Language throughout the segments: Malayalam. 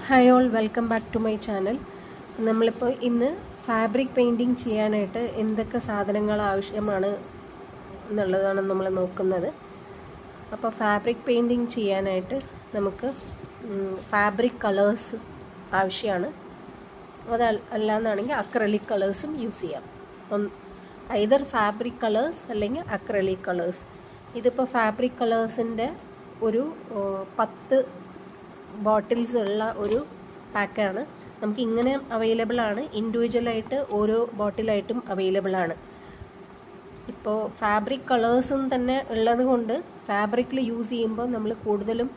Hi all, welcome back to my channel. നമ്മളിപ്പോൾ ഇന്ന് ഫാബ്രിക് പെയിൻറ്റിങ് ചെയ്യാനായിട്ട് എന്തൊക്കെ സാധനങ്ങൾ ആവശ്യമാണ് എന്നുള്ളതാണ് നമ്മൾ നോക്കുന്നത്. അപ്പോൾ ഫാബ്രിക് പെയിൻറ്റിങ് ചെയ്യാനായിട്ട് നമുക്ക് ഫാബ്രിക് കളേഴ്സ് ആവശ്യമാണ്. അതല്ലാന്നാണെങ്കിൽ അക്രലിക് കളേഴ്സും യൂസ് ചെയ്യാം. ഐദർ ഫാബ്രിക് കളേഴ്സ് അല്ലെങ്കിൽ അക്രലിക് കളേഴ്സ്. ഇതിപ്പോൾ ഫാബ്രിക് കളേഴ്സിൻ്റെ ഒരു 10 ബോട്ടിൽസ് ഉള്ള ഒരു പാക്കാണ്. നമുക്ക് ഇങ്ങനെ അവൈലബിൾ ആണ്, ഇൻഡിവിജ്വലായിട്ട് ഓരോ ബോട്ടിലായിട്ടും അവൈലബിൾ ആണ്. ഇപ്പോൾ ഫാബ്രിക് കളേഴ്സും തന്നെ ഉള്ളത് കൊണ്ട് ഫാബ്രിക്കിൽ യൂസ് ചെയ്യുമ്പോൾ നമ്മൾ കൂടുതലും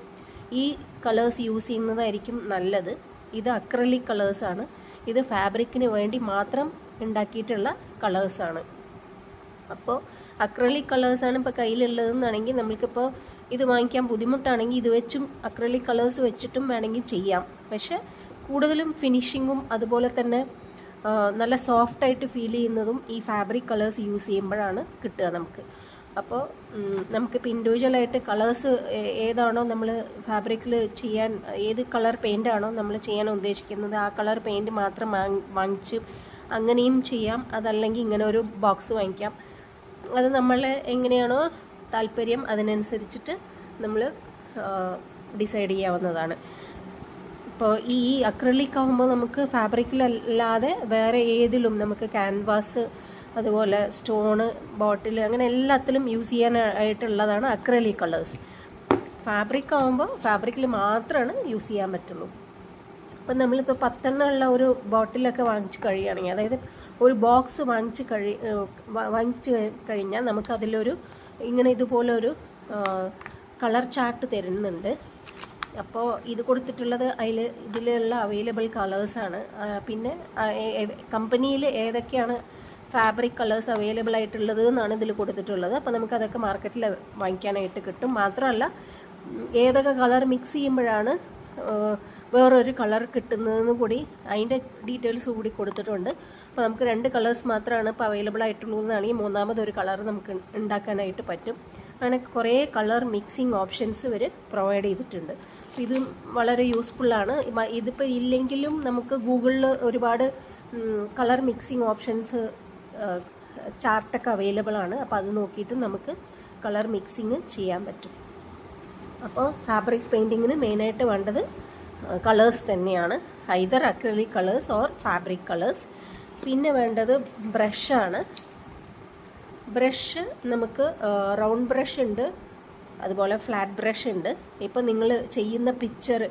ഈ കളേഴ്സ് യൂസ് ചെയ്യുന്നതായിരിക്കും നല്ലത്. ഇത് അക്രലിക് കളേഴ്സാണ്. ഇത് ഫാബ്രിക്കിന് വേണ്ടി മാത്രം ഉണ്ടാക്കിയിട്ടുള്ള കളേഴ്സാണ്. അപ്പോൾ അക്രലിക് കളേഴ്സാണ് ഇപ്പോൾ കയ്യിലുള്ളതെന്നാണെങ്കിൽ നമ്മൾക്കിപ്പോൾ ഇത് വാങ്ങിക്കാൻ ബുദ്ധിമുട്ടാണെങ്കിൽ ഇത് വെച്ചും അക്രലിക് കളേഴ്സ് വെച്ചിട്ടും വേണമെങ്കിൽ ചെയ്യാം. പക്ഷേ കൂടുതലും ഫിനിഷിങ്ങും അതുപോലെ തന്നെ നല്ല സോഫ്റ്റായിട്ട് ഫീൽ ചെയ്യുന്നതും ഈ ഫാബ്രിക് കളേഴ്സ് യൂസ് ചെയ്യുമ്പോഴാണ് കിട്ടുക നമുക്ക്. അപ്പോൾ നമുക്കിപ്പോൾ ഇൻഡിവിജ്വലായിട്ട് കളേഴ്സ് ഏതാണോ നമ്മൾ ഫാബ്രിക്കിൽ ചെയ്യാൻ, ഏത് കളർ പെയിൻ്റാണോ നമ്മൾ ചെയ്യാൻ ഉദ്ദേശിക്കുന്നത് ആ കളർ പെയിൻറ്റ് മാത്രം വാങ്ങിച്ച് അങ്ങനെയും ചെയ്യാം. അതല്ലെങ്കിൽ ഇങ്ങനെ ഒരു ബോക്സ് വാങ്ങിക്കാം. അത് നമ്മൾ എങ്ങനെയാണോ താല്പര്യം അതിനനുസരിച്ചിട്ട് നമ്മൾ ഡിസൈഡ് ചെയ്യാവുന്നതാണ്. ഇപ്പോൾ ഈ അക്രലിക് ആകുമ്പോൾ നമുക്ക് ഫാബ്രിക്കിലല്ലാതെ വേറെ ഏതിലും നമുക്ക് ക്യാൻവാസ്, അതുപോലെ സ്റ്റോണ്, ബോട്ടിൽ, അങ്ങനെ എല്ലാത്തിലും യൂസ് ചെയ്യാനായിട്ടുള്ളതാണ് അക്രലിക് കളേഴ്സ്. ഫാബ്രിക് ആകുമ്പോൾ ഫാബ്രിക്കിൽ മാത്രമാണ് യൂസ് ചെയ്യാൻ പറ്റുള്ളൂ. അപ്പം നമ്മളിപ്പോൾ 10 ഉള്ള ഒരു ബോട്ടിലൊക്കെ വാങ്ങിച്ച് കഴിയുകയാണെങ്കിൽ, അതായത് ഒരു ബോക്സ് വാങ്ങിച്ച് കഴിഞ്ഞാൽ നമുക്കതിലൊരു ഇങ്ങനെ ഇതുപോലെ ഒരു കളർ ചാർട്ട് തരുന്നുണ്ട്. അപ്പോൾ ഇത് കൊടുത്തിട്ടുള്ളത് ഇതിലുള്ള അവൈലബിൾ കളേഴ്സാണ്. പിന്നെ കമ്പനിയിൽ ഏതൊക്കെയാണ് ഫാബ്രിക് കളേഴ്സ് അവൈലബിൾ ആയിട്ടുള്ളത് എന്നാണ് ഇതിൽ കൊടുത്തിട്ടുള്ളത്. അപ്പോൾ നമുക്കതൊക്കെ മാർക്കറ്റിൽ വാങ്ങിക്കാനായിട്ട് കിട്ടും. മാത്രമല്ല ഏതൊക്കെ കളർ മിക്സ് ചെയ്യുമ്പോഴാണ് വേറൊരു കളർ കിട്ടുന്നതെന്ന് കൂടി അതിൻ്റെ ഡീറ്റെയിൽസ് കൂടി കൊടുത്തിട്ടുണ്ട്. അപ്പോൾ നമുക്ക് 2 കളേഴ്സ് മാത്രമാണ് ഇപ്പോൾ അവൈലബിൾ ആയിട്ടുള്ളൂ എന്നാണെങ്കിൽ മൂന്നാമതൊരു കളർ നമുക്ക് ഉണ്ടാക്കാനായിട്ട് പറ്റും. അങ്ങനെ കുറേ കളർ മിക്സിങ് ഓപ്ഷൻസ് ഇവർ പ്രൊവൈഡ് ചെയ്തിട്ടുണ്ട്. ഇത് വളരെ യൂസ്ഫുള്ളാണ്. ഇതിപ്പോൾ ഇല്ലെങ്കിലും നമുക്ക് ഗൂഗിളിൽ ഒരുപാട് കളർ മിക്സിങ് ഓപ്ഷൻസ് ചാർട്ടൊക്കെ അവൈലബിൾ ആണ്. അപ്പോൾ അത് നോക്കിയിട്ട് നമുക്ക് കളർ മിക്സിങ് ചെയ്യാൻ പറ്റും. അപ്പോൾ ഫാബ്രിക് പെയിൻറ്റിങ്ങിന് മെയിനായിട്ട് വേണ്ടത് കളേഴ്സ് തന്നെയാണ്, either acrylic colours or fabric colours. പിന്നെ വേണ്ടത് ബ്രഷാണ്. ബ്രഷ് നമുക്ക് റൗണ്ട് ബ്രഷ് ഉണ്ട്, അതുപോലെ ഫ്ലാറ്റ് ബ്രഷ് ഉണ്ട്. ഇപ്പം നിങ്ങൾ ചെയ്യുന്ന പിക്ചർ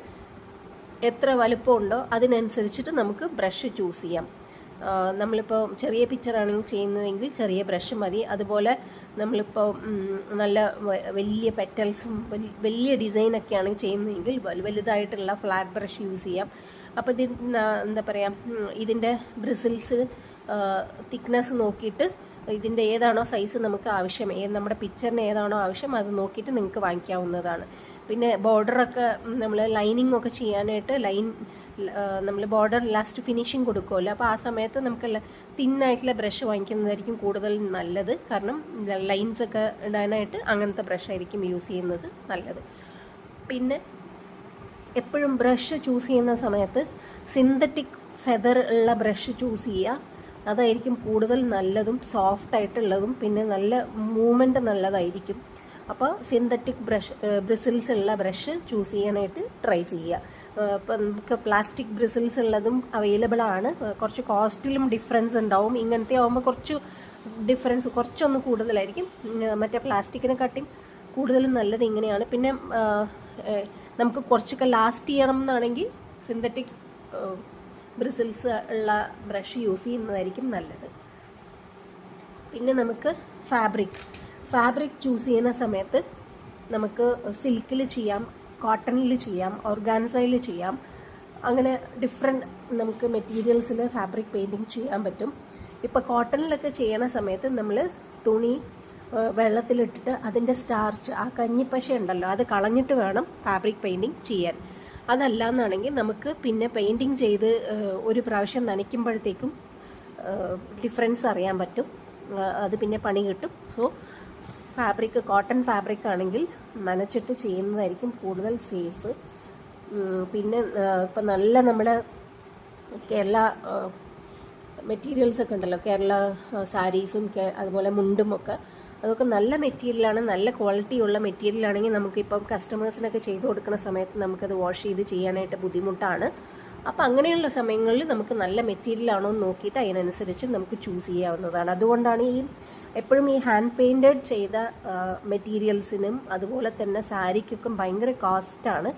എത്ര വലുപ്പമുണ്ടോ അതിനനുസരിച്ചിട്ട് നമുക്ക് ബ്രഷ് ചൂസ് ചെയ്യാം. നമ്മളിപ്പോൾ ചെറിയ പിക്ചറാണെങ്കിൽ ചെയ്യുന്നതെങ്കിൽ ചെറിയ ബ്രഷ് മതി. അതുപോലെ നമ്മളിപ്പോൾ നല്ല വലിയ പെറ്റൽസും വലിയ ഡിസൈനൊക്കെയാണ് ചെയ്യുന്നതെങ്കിൽ വലുതായിട്ടുള്ള ഫ്ലാറ്റ് ബ്രഷ് യൂസ് ചെയ്യാം. അപ്പോൾ എന്താ പറയുക, ഇതിൻ്റെ ബ്രിസിൽസ് തിക്നെസ് നോക്കിയിട്ട് ഇതിൻ്റെ ഏതാണോ സൈസ് നമുക്ക് ആവശ്യം, നമ്മുടെ പിക്ചറിന് ഏതാണോ ആവശ്യം അത് നോക്കിയിട്ട് നിങ്ങൾക്ക് വാങ്ങിക്കാവുന്നതാണ്. പിന്നെ ബോർഡറൊക്കെ നമ്മൾ ലൈനിങ് ഒക്കെ ചെയ്യാനായിട്ട് നമ്മൾ ബോർഡർ ലാസ്റ്റ് ഫിനിഷിങ് കൊടുക്കുമല്ലോ, അപ്പോൾ ആ സമയത്ത് നമുക്ക് തിന്നായിട്ടുള്ള ബ്രഷ് വാങ്ങിക്കുന്നതായിരിക്കും കൂടുതൽ നല്ലത്. കാരണം ലൈൻസൊക്കെ ഇടാനായിട്ട് അങ്ങനത്തെ ബ്രഷായിരിക്കും യൂസ് ചെയ്യുന്നത് നല്ലത്. പിന്നെ എപ്പോഴും ബ്രഷ് ചൂസ് ചെയ്യുന്ന സമയത്ത് സിന്തറ്റിക് ഫെദർ ഉള്ള ബ്രഷ് ചൂസ് ചെയ്യുക. അതായിരിക്കും കൂടുതൽ നല്ലതും സോഫ്റ്റായിട്ടുള്ളതും പിന്നെ നല്ല മൂവ്മെൻറ്റ് നല്ലതായിരിക്കും. അപ്പോൾ സിന്തറ്റിക് ബ്രിസിൽസ് ഉള്ള ബ്രഷ് ചൂസ് ചെയ്യാനായിട്ട് ട്രൈ ചെയ്യുക. ഇപ്പം നമുക്ക് പ്ലാസ്റ്റിക് ബ്രിസിൽസ് ഉള്ളതും അവൈലബിൾ ആണ്. കുറച്ച് കോസ്റ്റിലും ഡിഫറൻസ് ഉണ്ടാവും. ഇങ്ങനത്തെ ആകുമ്പോൾ കുറച്ചൊന്ന് കൂടുതലായിരിക്കും. മറ്റേ പ്ലാസ്റ്റിക്കിനെക്കാട്ടിയും കൂടുതലും നല്ലത് ഇങ്ങനെയാണ്. പിന്നെ നമുക്ക് കുറച്ചൊക്കെ ലാസ്റ്റ് ചെയ്യണം എന്നാണെങ്കിൽ സിന്തറ്റിക് ബ്രിസിൽസ് ഉള്ള ബ്രഷ് യൂസ് ചെയ്യുന്നതായിരിക്കും നല്ലത്. പിന്നെ നമുക്ക് ഫാബ്രിക് ചൂസ് ചെയ്യുന്ന സമയത്ത് നമുക്ക് സിൽക്കിൽ ചെയ്യാം, കോട്ടണിൽ ചെയ്യാം, ഓർഗാൻസയിൽ ചെയ്യാം. അങ്ങനെ ഡിഫറെൻറ്റ് നമുക്ക് മെറ്റീരിയൽസിൽ ഫാബ്രിക് പെയിൻറ്റിങ് ചെയ്യാൻ പറ്റും. ഇപ്പോൾ കോട്ടണിലൊക്കെ ചെയ്യണ സമയത്ത് നമ്മൾ തുണി വെള്ളത്തിലിട്ടിട്ട് അതിൻ്റെ സ്റ്റാർച്ച്, ആ കഞ്ഞിപ്പശ ഉണ്ടല്ലോ, അത് കളഞ്ഞിട്ട് വേണം ഫാബ്രിക് പെയിൻറ്റിങ് ചെയ്യാൻ. അതല്ല എന്നാണെങ്കിൽ നമുക്ക് പിന്നെ പെയിൻറ്റിങ് ചെയ്ത് ഒരു പ്രാവശ്യം നനയ്ക്കുമ്പോഴത്തേക്കും ഡിഫറൻസ് അറിയാൻ പറ്റും. അത് പിന്നെ പണി കിട്ടും. സോ കോട്ടൺ ഫാബ്രിക് ആണെങ്കിൽ നനച്ചിട്ട് ചെയ്യുന്നതായിരിക്കും കൂടുതൽ സേഫ്. പിന്നെ ഇപ്പം നല്ല നമ്മുടെ കേരള മെറ്റീരിയൽസ് ഒക്കെ ഉണ്ടല്ലോ, കേരള സാരീസും അതുപോലെ മുണ്ടും ഒക്കെ, അതൊക്കെ നല്ല മെറ്റീരിയലാണ്, നല്ല ക്വാളിറ്റിയുള്ള മെറ്റീരിയലാണെങ്കിൽ നമുക്കിപ്പം കസ്റ്റമേഴ്സിനൊക്കെ ചെയ്ത് കൊടുക്കുന്ന സമയത്ത് നമുക്കത് വാഷ് ചെയ്ത് ചെയ്യാനായിട്ട് ബുദ്ധിമുട്ടാണ്. അപ്പോൾ അങ്ങനെയുള്ള സമയങ്ങളിൽ നമുക്ക് നല്ല മെറ്റീരിയലാണോ എന്ന് നോക്കിയിട്ട് അതിനനുസരിച്ച് നമുക്ക് ചൂസ് ചെയ്യാവുന്നതാണ്. അതുകൊണ്ടാണ് എപ്പോഴും ഈ ഹാൻഡ് പെയിൻറ്റഡ് ചെയ്ത മെറ്റീരിയൽസിനും അതുപോലെ തന്നെ സാരിക്കൊക്കെ ഭയങ്കര കോസ്റ്റാണ്.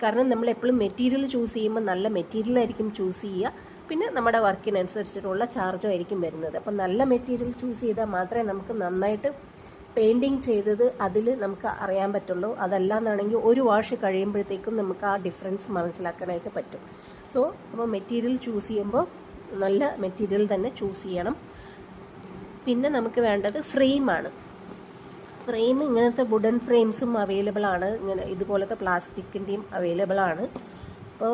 കാരണം നമ്മളെപ്പോഴും മെറ്റീരിയൽ ചൂസ് ചെയ്യുമ്പോൾ നല്ല മെറ്റീരിയലായിരിക്കും ചൂസ് ചെയ്യുക, പിന്നെ നമ്മുടെ വർക്കിനനുസരിച്ചിട്ടുള്ള ചാർജും ആയിരിക്കും വരുന്നത്. അപ്പം നല്ല മെറ്റീരിയൽ ചൂസ് ചെയ്താൽ മാത്രമേ നമുക്ക് നന്നായിട്ട് പെയിൻറ്റിങ് ചെയ്തത് അതിൽ നമുക്ക് അറിയാൻ പറ്റുള്ളൂ. അതല്ലാന്നാണെങ്കിൽ ഒരു വാഷ് കഴിയുമ്പോഴത്തേക്കും നമുക്ക് ആ ഡിഫറൻസ് മനസ്സിലാക്കാനായിട്ട് പറ്റും. സോ അപ്പോൾ മെറ്റീരിയൽ ചൂസ് ചെയ്യുമ്പോൾ നല്ല മെറ്റീരിയൽ തന്നെ ചൂസ് ചെയ്യണം. പിന്നെ നമുക്ക് വേണ്ടത് ഫ്രെയിമാണ്. ഫ്രെയിം ഇങ്ങനത്തെ വുഡൻ ഫ്രെയിംസും അവൈലബിൾ ആണ്, ഇങ്ങനെ ഇതുപോലത്തെ പ്ലാസ്റ്റിക്കിൻ്റെയും അവൈലബിൾ ആണ്. അപ്പോൾ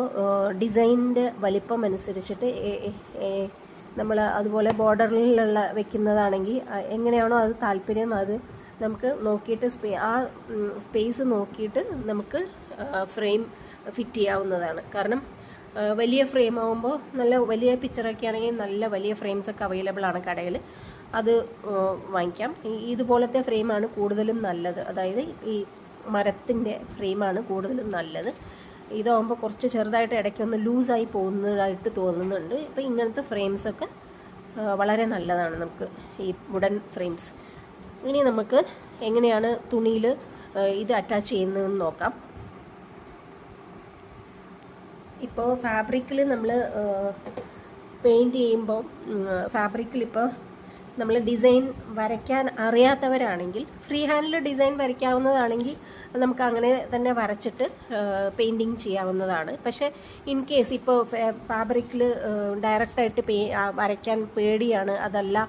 ഡിസൈനിൻ്റെ വലിപ്പം അനുസരിച്ചിട്ട് നമ്മൾ അതുപോലെ ബോർഡറിലുള്ള വെക്കുന്നതാണെങ്കിൽ എങ്ങനെയാണോ അത് താല്പര്യം അത് നമുക്ക് നോക്കിയിട്ട് ആ സ്പേസ് നോക്കിയിട്ട് നമുക്ക് ഫ്രെയിം ഫിറ്റ് ചെയ്യാവുന്നതാണ്. കാരണം വലിയ ഫ്രെയിം ആകുമ്പോൾ നല്ല വലിയ പിക്ചറൊക്കെ ആണെങ്കിൽ നല്ല വലിയ ഫ്രെയിംസൊക്കെ അവൈലബിൾ ആണ് കടയിൽ, അത് വാങ്ങിക്കാം. ഇതുപോലത്തെ ഫ്രെയിമാണ് കൂടുതലും നല്ലത്, അതായത് ഈ മരത്തിൻ്റെ ഫ്രെയിമാണ് കൂടുതലും നല്ലത്. ഇതാകുമ്പോൾ കുറച്ച് ചെറുതായിട്ട് ഇടയ്ക്കൊന്ന് ലൂസായി പോകുന്നതായിട്ട് തോന്നുന്നുണ്ട്. ഇപ്പോൾ ഇങ്ങനത്തെ ഫ്രെയിംസൊക്കെ വളരെ നല്ലതാണ് നമുക്ക്, ഈ വുഡൻ ഫ്രെയിംസ്. ഇനി നമുക്ക് എങ്ങനെയാണ് തുണിയിൽ ഇത് അറ്റാച്ച് ചെയ്യുന്നതെന്ന് നോക്കാം. ഇപ്പോൾ ഫാബ്രിക്കിൽ നമ്മൾ പെയിൻറ്റ് ചെയ്യുമ്പോൾ ഫാബ്രിക്കിലിപ്പോൾ നമ്മൾ ഡിസൈൻ വരയ്ക്കാൻ അറിയാത്തവരാണെങ്കിൽ ഫ്രീ ഹാൻഡിൽ ഡിസൈൻ വരയ്ക്കാവുന്നതാണെങ്കിൽ നമുക്ക് അങ്ങനെ തന്നെ വരച്ചിട്ട് പെയിൻറ്റിങ് ചെയ്യാവുന്നതാണ്. പക്ഷേ ഇൻ കേസ് ഇപ്പോൾ ഫാബ്രിക്കിൽ ഡയറക്റ്റായിട്ട് വരയ്ക്കാൻ പേടിയാണ്, അതല്ല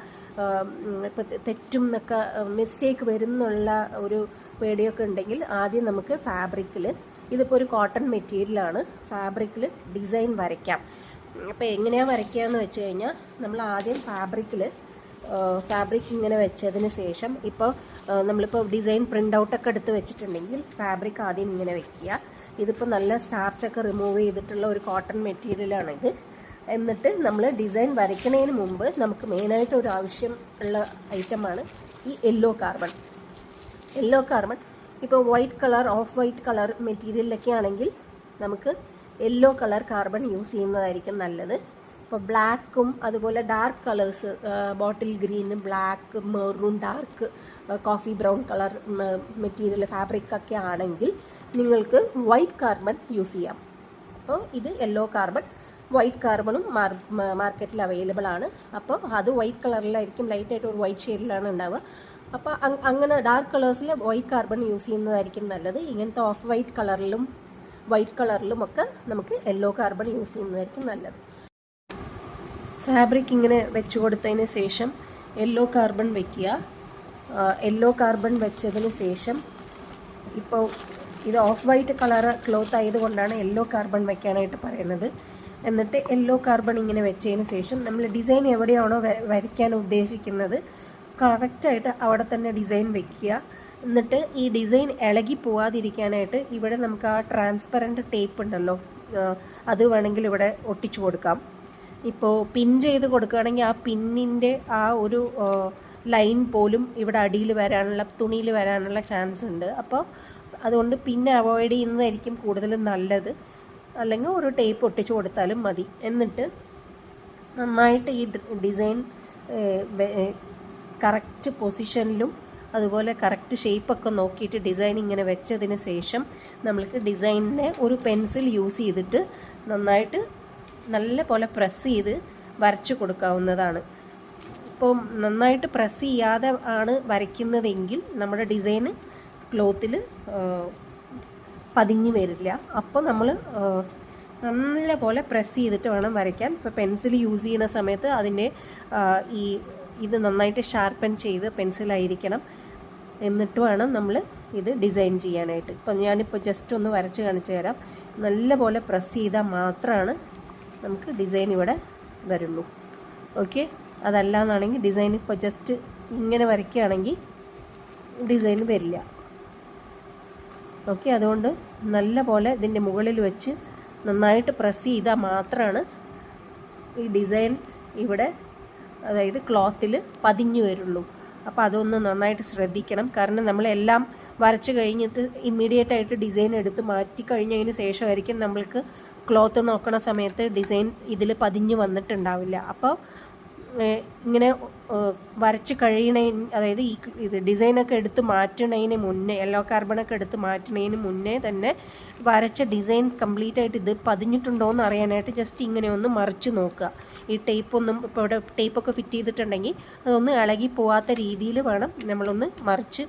ഇപ്പോൾ തെറ്റും എന്നൊക്കെ മിസ്റ്റേക്ക് വരുന്നുള്ള ഒരു പേടിയൊക്കെ ഉണ്ടെങ്കിൽ ആദ്യം നമുക്ക് ഫാബ്രിക്കിൽ, ഇതിപ്പോൾ ഒരു കോട്ടൺ മെറ്റീരിയലാണ്, ഫാബ്രിക്കിൽ ഡിസൈൻ വരയ്ക്കാം. അപ്പോൾ എങ്ങനെയാണ് വരയ്ക്കുക എന്ന് വെച്ച് കഴിഞ്ഞാൽ നമ്മൾ ആദ്യം ഫാബ്രിക് ഇങ്ങനെ വെച്ചതിന് ശേഷം ഇപ്പോൾ നമ്മളിപ്പോൾ ഡിസൈൻ പ്രിൻ്റ് ഔട്ടൊക്കെ എടുത്ത് വെച്ചിട്ടുണ്ടെങ്കിൽ ഫാബ്രിക് ആദ്യം ഇങ്ങനെ വെക്കുക. ഇതിപ്പോൾ നല്ല സ്റ്റാർച്ചൊക്കെ റിമൂവ് ചെയ്തിട്ടുള്ള ഒരു കോട്ടൺ മെറ്റീരിയലാണിത്. എന്നിട്ട് നമ്മൾ ഡിസൈൻ വരയ്ക്കുന്നതിന് മുമ്പ് നമുക്ക് മെയിനായിട്ട് ഒരു ആവശ്യം ഉള്ള ഐറ്റമാണ് ഈ യെല്ലോ കാർബൺ. ഇപ്പോൾ white colour, off white colour മെറ്റീരിയലിലൊക്കെ ആണെങ്കിൽ നമുക്ക് യെല്ലോ കളർ കാർബൺ യൂസ് ചെയ്യുന്നതായിരിക്കും നല്ലത്. ഇപ്പോൾ ബ്ലാക്കും അതുപോലെ dark colours, bottle green, black, maroon, dark coffee brown colour material ഫാബ്രിക്കൊക്കെ ആണെങ്കിൽ നിങ്ങൾക്ക് വൈറ്റ് കാർബൺ യൂസ് ചെയ്യാം. അപ്പോൾ ഇത് യെല്ലോ കാർബൺ, വൈറ്റ് കാർബണും മാർക്കറ്റിൽ അവൈലബിൾ ആണ്. അപ്പോൾ അത് വൈറ്റ് കളറിലായിരിക്കും, ലൈറ്റായിട്ട് ഒരു വൈറ്റ് ഷെയ്ഡിലാണ് ഉണ്ടാവുക. അപ്പോൾ അങ്ങനെ ഡാർക്ക് കളേഴ്സിൽ വൈറ്റ് കാർബൺ യൂസ് ചെയ്യുന്നതായിരിക്കും നല്ലത്. ഇങ്ങനത്തെ ഓഫ് വൈറ്റ് കളറിലും ഒക്കെ നമുക്ക് യെല്ലോ കാർബൺ യൂസ് ചെയ്യുന്നതായിരിക്കും നല്ലത്. ഫാബ്രിക് ഇങ്ങനെ വെച്ച് കൊടുത്തതിന് ശേഷം യെല്ലോ കാർബൺ വയ്ക്കുക. യെല്ലോ കാർബൺ വെച്ചതിന് ശേഷം ഇപ്പോൾ ഇത് ഓഫ് വൈറ്റ് കളർ ക്ലോത്ത് ആയതുകൊണ്ടാണ് യെല്ലോ കാർബൺ വയ്ക്കാനായിട്ട് പറയുന്നത്. എന്നിട്ട് യെല്ലോ കാർബൺ ഇങ്ങനെ വെച്ചതിന് ശേഷം നമ്മൾ ഡിസൈൻ എവിടെയാണോ വരയ്ക്കാൻ ഉദ്ദേശിക്കുന്നത് കറക്റ്റായിട്ട് അവിടെ തന്നെ ഡിസൈൻ വയ്ക്കുക. എന്നിട്ട് ഈ ഡിസൈൻ ഇളകി പോവാതിരിക്കാനായിട്ട് ഇവിടെ നമുക്ക് ആ ട്രാൻസ്പെറൻറ്റ് ടേപ്പ് ഉണ്ടല്ലോ, അത് വേണമെങ്കിൽ ഇവിടെ ഒട്ടിച്ചു കൊടുക്കാം. ഇപ്പോൾ പിൻ ചെയ്ത് കൊടുക്കുകയാണെങ്കിൽ ആ പിന്നിൻ്റെ ആ ഒരു ലൈൻ പോലും ഇവിടെ അടിയിൽ തുണിയിൽ വരാനുള്ള ചാൻസ് ഉണ്ട്. അപ്പോൾ അതുകൊണ്ട് പിന്നെ അവോയ്ഡ് ചെയ്യുന്നതായിരിക്കും കൂടുതലും നല്ലത്. അല്ലെങ്കിൽ ഒരു ടേപ്പ് ഒട്ടിച്ചു കൊടുത്താലും മതി. എന്നിട്ട് നന്നായിട്ട് ഈ ഡിസൈൻ കറക്റ്റ് പൊസിഷനിലും അതുപോലെ കറക്റ്റ് ഷേപ്പൊക്കെ നോക്കിയിട്ട് ഡിസൈൻ ഇങ്ങനെ വെച്ചതിന് ശേഷം നമ്മൾക്ക് ഡിസൈനിനെ ഒരു പെൻസിൽ യൂസ് ചെയ്തിട്ട് നന്നായിട്ട് നല്ല പോലെ പ്രസ് ചെയ്ത് വരച്ചു കൊടുക്കാവുന്നതാണ്. ഇപ്പം നന്നായിട്ട് പ്രസ് ചെയ്യാതെ ആണ് വരയ്ക്കുന്നതെങ്കിൽ നമ്മുടെ ഡിസൈന് ക്ലോത്തിൽ പതിഞ്ഞു വരില്ല. അപ്പോൾ നമ്മൾ നല്ല പോലെ പ്രസ് ചെയ്തിട്ട് വേണം വരയ്ക്കാൻ. ഇപ്പോൾ പെൻസിൽ യൂസ് ചെയ്യുന്ന സമയത്ത് അതിൻ്റെ ഇത് നന്നായിട്ട് ഷാർപ്പൻ ചെയ്ത് പെൻസിലായിരിക്കണം. എന്നിട്ട് വേണം നമ്മൾ ഇത് ഡിസൈൻ ചെയ്യാനായിട്ട്. ഇപ്പം ഞാനിപ്പോൾ ജസ്റ്റ് ഒന്ന് വരച്ച് കാണിച്ചു തരാം. നല്ല പോലെ പ്രസ് ചെയ്താൽ മാത്രമാണ് നമുക്ക് ഡിസൈൻ ഇവിടെ വരുള്ളൂ. ഓക്കെ, അതല്ലാന്നാണെങ്കിൽ ഡിസൈൻ ഇപ്പോൾ ജസ്റ്റ് ഇങ്ങനെ വരയ്ക്കുകയാണെങ്കിൽ ഡിസൈൻ വരില്ല. ഓക്കെ, അതുകൊണ്ട് നല്ല പോലെ ഇതിൻ്റെ മുകളിൽ വെച്ച് നന്നായിട്ട് പ്രസ് ചെയ്താൽ മാത്രമാണ് ഈ ഡിസൈൻ ഇവിടെ, അതായത് ക്ലോത്തിൽ പതിഞ്ഞു വരുള്ളൂ. അപ്പോൾ അതൊന്ന് നന്നായിട്ട് ശ്രദ്ധിക്കണം. കാരണം നമ്മളെല്ലാം വരച്ച് കഴിഞ്ഞിട്ട് ഇമ്മീഡിയറ്റ് ആയിട്ട് ഡിസൈൻ എടുത്ത് മാറ്റി കഴിഞ്ഞതിന് ശേഷമായിരിക്കും നമ്മൾക്ക് ക്ലോത്ത് നോക്കണ സമയത്ത് ഡിസൈൻ ഇതിൽ പതിഞ്ഞ് വന്നിട്ടുണ്ടാവില്ല. അപ്പോൾ ഇങ്ങനെ വരച്ച് കഴിയണ, അതായത് ഇത് ഡിസൈനൊക്കെ എടുത്ത് മാറ്റണതിന് മുന്നേ, യെല്ലോ കാർബണൊക്കെ എടുത്ത് മാറ്റണതിന് മുന്നേ തന്നെ വരച്ച ഡിസൈൻ കംപ്ലീറ്റ് ആയിട്ട് ഇത് പതിഞ്ഞിട്ടുണ്ടോ എന്ന് അറിയാനായിട്ട് ജസ്റ്റ് ഇങ്ങനെ ഒന്ന് മറിച്ച് നോക്കുക. ഈ ടേപ്പൊന്നും, ഇപ്പോൾ ഇവിടെ ടേപ്പൊക്കെ ഫിറ്റ് ചെയ്തിട്ടുണ്ടെങ്കിൽ അതൊന്നും ഇളകി പോവാത്ത രീതിയിൽ വേണം നമ്മളൊന്ന് മറിച്ച്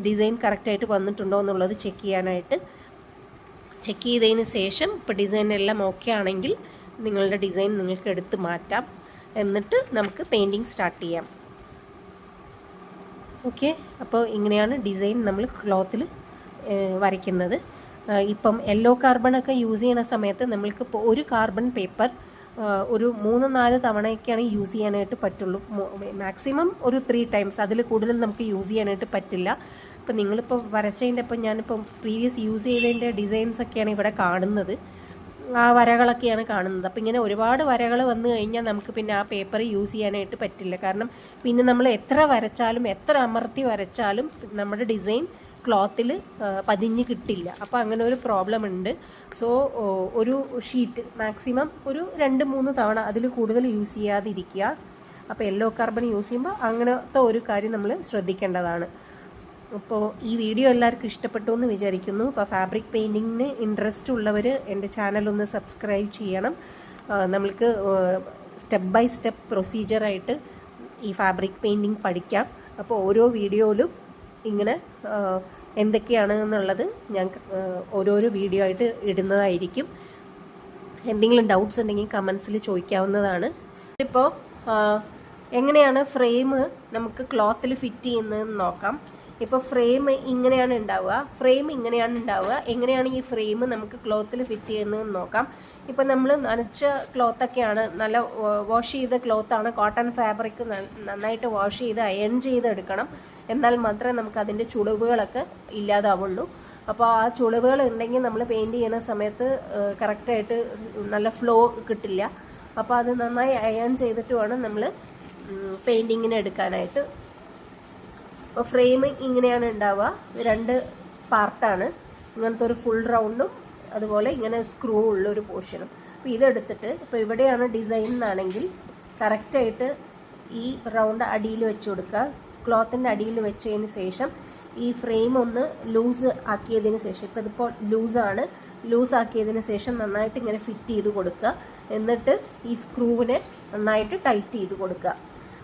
ഡിസൈൻ കറക്റ്റായിട്ട് വന്നിട്ടുണ്ടോ എന്നുള്ളത് ചെക്ക് ചെയ്യാനായിട്ട്. ചെക്ക് ചെയ്തതിന് ശേഷം ഇപ്പോൾ ഡിസൈൻ എല്ലാം ഓക്കെ ആണെങ്കിൽ നിങ്ങളുടെ ഡിസൈൻ നിങ്ങൾക്ക് എടുത്ത് മാറ്റാം. എന്നിട്ട് നമുക്ക് പെയിൻറ്റിങ് സ്റ്റാർട്ട് ചെയ്യാം. ഓക്കെ, അപ്പോൾ ഇങ്ങനെയാണ് ഡിസൈൻ നമ്മൾ ക്ലോത്തിൽ വരയ്ക്കുന്നത്. ഇപ്പം യെല്ലോ കാർബണൊക്കെ യൂസ് ചെയ്യുന്ന സമയത്ത് നമ്മൾക്ക് ഇപ്പോൾ ഒരു കാർബൺ പേപ്പർ ഒരു 3-4 തവണയൊക്കെയാണ് യൂസ് ചെയ്യാനായിട്ട് പറ്റുള്ളൂ. മാക്സിമം ഒരു 3 ടൈംസ്, അതിൽ കൂടുതൽ നമുക്ക് യൂസ് ചെയ്യാനായിട്ട് പറ്റില്ല. ഇപ്പം നിങ്ങളിപ്പോൾ വരച്ചതിൻ്റെ, ഇപ്പം ഞാനിപ്പം പ്രീവിയസ് യൂസ് ചെയ്തതിൻ്റെ ഡിസൈൻസൊക്കെയാണ് ഇവിടെ കാണുന്നത്. ആ വരകളൊക്കെയാണ് കാണുന്നത്. അപ്പോൾ ഇങ്ങനെ ഒരുപാട് വരകൾ വന്നു കഴിഞ്ഞാൽ നമുക്ക് പിന്നെ ആ പേപ്പർ യൂസ് ചെയ്യാനായിട്ട് പറ്റില്ല. കാരണം പിന്നെ നമ്മൾ എത്ര വരച്ചാലും, എത്ര അമർത്തി വരച്ചാലും നമ്മുടെ ഡിസൈൻ ക്ലോത്തിൽ പതിഞ്ഞ് കിട്ടില്ല. അപ്പോൾ അങ്ങനെ ഒരു പ്രോബ്ലം ഉണ്ട്. സോ ഒരു ഷീറ്റ് മാക്സിമം ഒരു 2-3 തവണ, അതിൽ കൂടുതൽ യൂസ് ചെയ്യാതിരിക്കുക. അപ്പോൾ യെല്ലോ കാർബൺ യൂസ് ചെയ്യുമ്പോൾ അങ്ങനത്തെ ഒരു കാര്യം നമ്മൾ ശ്രദ്ധിക്കേണ്ടതാണ്. അപ്പോൾ ഈ വീഡിയോ എല്ലാവർക്കും ഇഷ്ടപ്പെട്ടു എന്ന് വിചാരിക്കുന്നു. അപ്പോൾ ഫാബ്രിക് പെയിൻറ്റിങ്ങിന് ഇൻട്രസ്റ്റ് ഉള്ളവർ എൻ്റെ ചാനലൊന്ന് സബ്സ്ക്രൈബ് ചെയ്യണം. നമ്മൾക്ക് സ്റ്റെപ്പ് ബൈ സ്റ്റെപ്പ് പ്രൊസീജിയറായിട്ട് ഈ ഫാബ്രിക് പെയിൻറ്റിങ് പഠിക്കാം. അപ്പോൾ ഓരോ വീഡിയോയിലും ഇങ്ങനെ എന്തൊക്കെയാണ് എന്നുള്ളത് ഞാൻ ഓരോരോ വീഡിയോ ആയിട്ട് ഇടുന്നതായിരിക്കും. എന്തെങ്കിലും ഡൗട്ട്സ് ഉണ്ടെങ്കിൽ കമൻസിൽ ചോദിക്കാവുന്നതാണ്. ഇപ്പോൾ എങ്ങനെയാണ് ഫ്രെയിം നമുക്ക് ക്ലോത്തിൽ ഫിറ്റ് ചെയ്യുന്നതെന്ന് നോക്കാം. ഇപ്പോൾ ഫ്രെയിം ഇങ്ങനെയാണ് ഉണ്ടാവുക. എങ്ങനെയാണ് ഈ ഫ്രെയിം നമുക്ക് ക്ലോത്തിൽ ഫിറ്റ് ചെയ്യുന്നതെന്ന് നോക്കാം. ഇപ്പോൾ നമ്മൾ നനച്ച ക്ലോത്തൊക്കെയാണ്, നല്ല വാഷ് ചെയ്ത ക്ലോത്താണ്, കോട്ടൺ ഫാബ്രിക് നന്നായിട്ട് വാഷ് ചെയ്ത് അയൺ ചെയ്തെടുക്കണം. എന്നാൽ മാത്രമേ നമുക്ക് അതിൻ്റെ ചുളിവുകളൊക്കെ ഇല്ലാതാവുള്ളൂ. അപ്പോൾ ആ ചുളിവുകൾ ഉണ്ടെങ്കിൽ നമ്മൾ പെയിൻറ്റ് ചെയ്യുന്ന സമയത്ത് കറക്റ്റായിട്ട് നല്ല ഫ്ലോ കിട്ടില്ല. അപ്പോൾ അത് നന്നായി അയൺ ചെയ്തിട്ട് വേണം നമ്മൾ പെയിൻറ്റിങ്ങിന് എടുക്കാനായിട്ട്. അപ്പോൾ ഫ്രെയിം ഇങ്ങനെയാണ് ഉണ്ടാവുക. 2 പാർട്ടാണ്. ഇങ്ങനത്തെ ഒരു ഫുൾ റൗണ്ടും അതുപോലെ ഇങ്ങനെ സ്ക്രൂ ഉള്ളൊരു പോർഷനും. അപ്പോൾ ഇതെടുത്തിട്ട്, ഇപ്പോൾ ഇവിടെയാണ് ഡിസൈൻ എന്നാണെങ്കിൽ കറക്റ്റായിട്ട് ഈ റൗണ്ട് അടിയിൽ വെച്ച് കൊടുക്കുക. ക്ലോത്തിൻ്റെ അടിയിൽ വെച്ചതിന് ശേഷം ഈ ഫ്രെയിം ഒന്ന് ലൂസ് ആക്കിയതിന് ശേഷം, ഇപ്പോൾ ഇതിപ്പോൾ ലൂസ് ആക്കിയതിന് ശേഷം നന്നായിട്ട് ഇങ്ങനെ ഫിറ്റ് ചെയ്ത് കൊടുക്കുക. എന്നിട്ട് ഈ സ്ക്രൂവിനെ നന്നായിട്ട് ടൈറ്റ് ചെയ്ത് കൊടുക്കുക.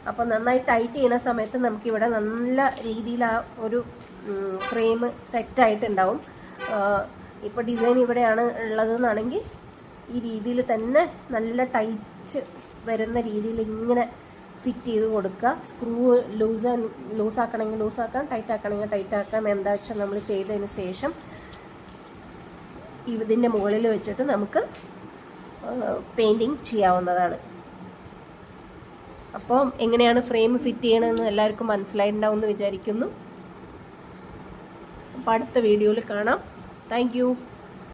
അപ്പോൾ നന്നായി ടൈറ്റ് ചെയ്യുന്ന സമയത്ത് നമുക്കിവിടെ നല്ല രീതിയിൽ ആ ഒരു ഫ്രെയിം സെറ്റായിട്ടുണ്ടാവും. ഇപ്പോൾ ഡിസൈൻ ഇവിടെയാണ് ഉള്ളതെന്നാണെങ്കിൽ ഈ രീതിയിൽ തന്നെ നല്ല ടൈറ്റ് വരുന്ന രീതിയിൽ ഇങ്ങനെ ഫിറ്റ് ചെയ്ത് കൊടുക്കുക. സ്ക്രൂ ലൂസാക്കണമെങ്കിൽ ലൂസാക്കാം, ടൈറ്റ് ആക്കണമെങ്കിൽ ടൈറ്റ് ആക്കാം. എന്താ വെച്ചാൽ നമ്മൾ ചെയ്തതിന് ശേഷം ഇതിൻ്റെ മുകളിൽ വെച്ചിട്ട് നമുക്ക് പെയിൻറ്റിങ് ചെയ്യാവുന്നതാണ്. അപ്പോൾ എങ്ങനെയാണ് ഫ്രെയിം ഫിറ്റ് ചെയ്യണമെന്ന് എല്ലാവർക്കും മനസ്സിലായിട്ടുണ്ടാവും എന്ന് വിചാരിക്കുന്നു. അപ്പോൾ അടുത്ത വീഡിയോയിൽ കാണാം. Thank you.